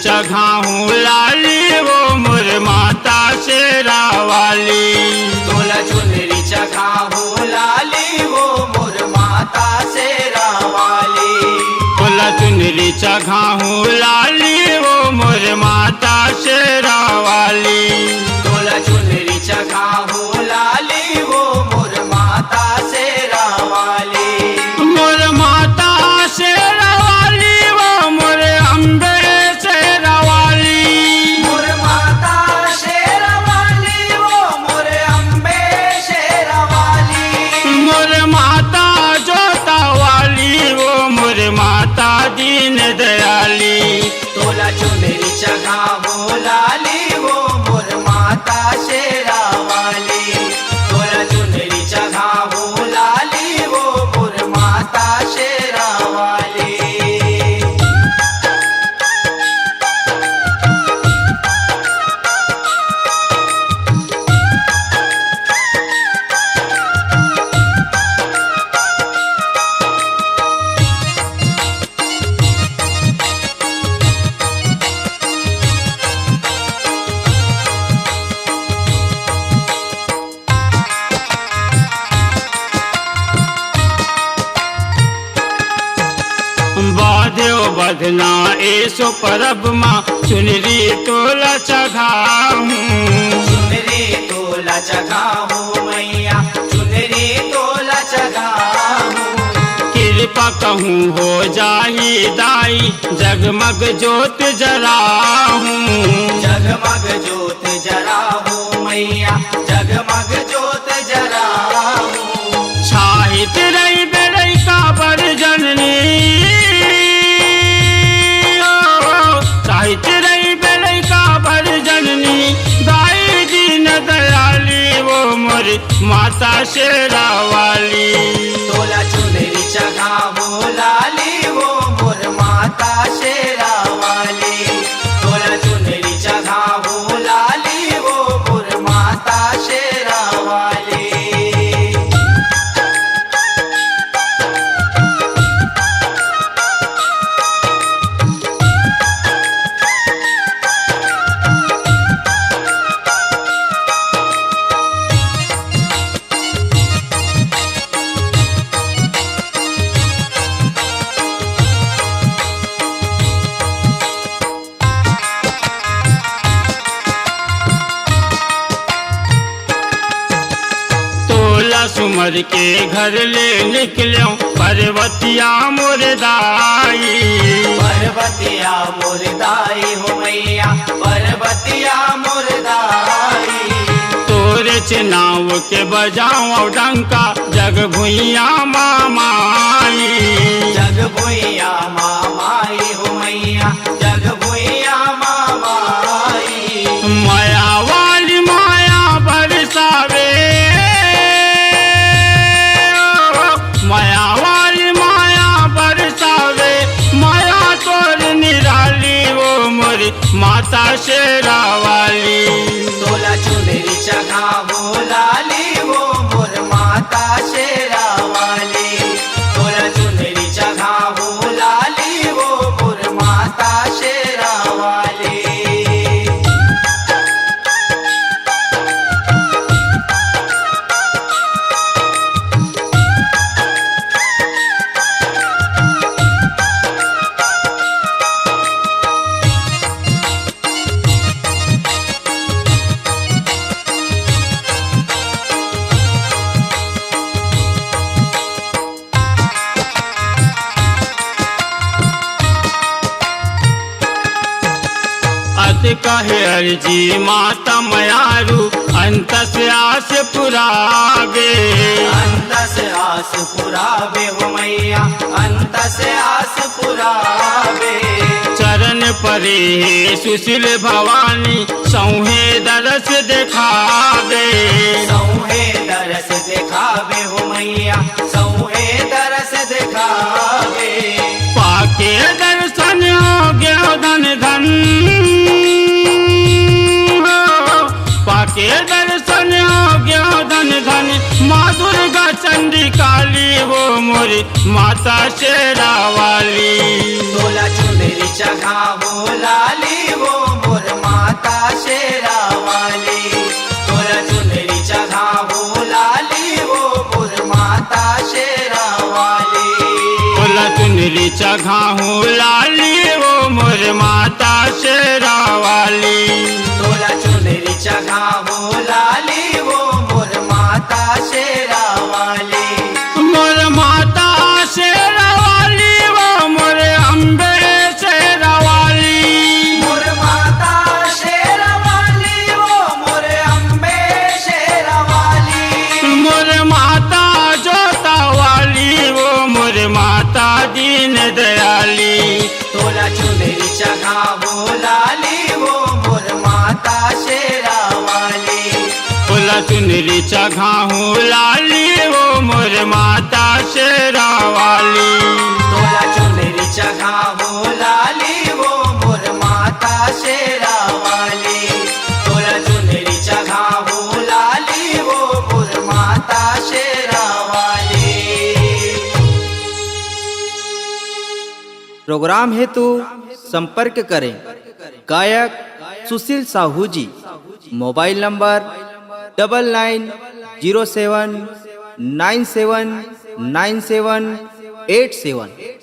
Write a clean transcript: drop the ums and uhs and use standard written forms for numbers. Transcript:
चघाहूँ लाली वो मोर माता शेरा वाली। तोला चुनरी चघाहूँ लाली वो मोर माता शेरा वाली। तोला चुनरी चघाहूँ लाली वो मोर माता शेरा वाली। तोला चुनरी चघाहूँ लाली वो मोर माता शेरा वाली। मोर माता शेरा वाली वो मोर अम्बे शेरा वाली। मोर माता शेरा वाली वो मोर अम्बे शेरा वाली। मोर माता जोता वाली वो मोर माता दीन दयाली। तोला चुनरी चघाहूँ लाली वो मोर माता शेरा वाली। तोला चुनरी चघाहूँ लाली वो मोर माता शेरा वाली। बाध्यो बधना ऐसो परब माँ चुनरी तोला चघाहूँ। चुनरी तोला चघाहूँ मैया चुनरी तोला चघाहूँ। कृपा कहूँ हो जाही दाई जगमग ज्योत जराहूँ। जगमग ज्योत जराहूँ मैया जगमग ज्योत जराहूँ। छाहित रही बेरई का बर जननी। छाहित रही बेरई का बर जननी। दाई दीन दयाली वो मोर माता शेरा वाली। तोला चुनरी चघाहूँ लाली वो मोर माता शेरा वाली। तोला चुनरी चघाहूँ लाली वो मोर माता शेरा वाली। तोला सुमर के घर ले निकलो पर्वतिया मोर दाई। पर्वतिया मोर दाई हो मैया पर्वतिया मोर दाई। तोरे चनाव के बजाओ डंका जग भुइया मामाई। जग भुइया मामाई हो मैया जग भुइया मामाई। माया वाली माया बरसावे। माया वाली माया बरसावे। माया तोर निराली वो मोर माता शेरा वाली। तोला चुनरी चघाहूँ लाली वो मोर माता शेरा वाली। तोला चुनरी चघाहूँ लाली वो मोर माता शेरा वाली। अत कहे अर्जी माता मयारू अंत से आस पुरावे। अंत से आस पुरावे हो मैया अंत से आस पुरावे। चरण परे सुशील भवानी सौहे दरस दिखावे। सौहे दरस दिखावे हो मैया सौहे दरस दिखावे। पाके दर्शन हो गया धन धन। पाके दर्शन हो गया धन धन। माँ दुर्गा चंडी काली वो मोरी माता शेरा वाली। तोला चुनरी चघाहूँ चघावो लाली वो मोर माता शेरा वाली। तोला चुनरी चघावो लाली वो मोर माता शेरा वाली। तोला चुनरी चघाहू लाली वो मोर माता शेरा वाली। तोला चुनरी चघावो लाली वो मोर माता शेरा वाली। मोर माता शेरा वाली वो मोर अम्बे शेरा वाली। मोर माता शेरा वाली वो मोर अम्बे शेरा वाली। मोर माता जोता वाली वो मोर माता दीन दयाली। तोला चुनरी चघावो लाली वो मोर माता शेरा वाली। तोला चुनरी चघाहू लाली वो मोर माता शेरा वाली। तोला चुनरी चघावो लाली वो मोर माता शेरा वाली। तोला चुनरी चघावो लाली वो मोर माता शेरा वाली। प्रोग्राम हेतु संपर्क करें गायक सुशील साहू जी। Mobile number 9907979787।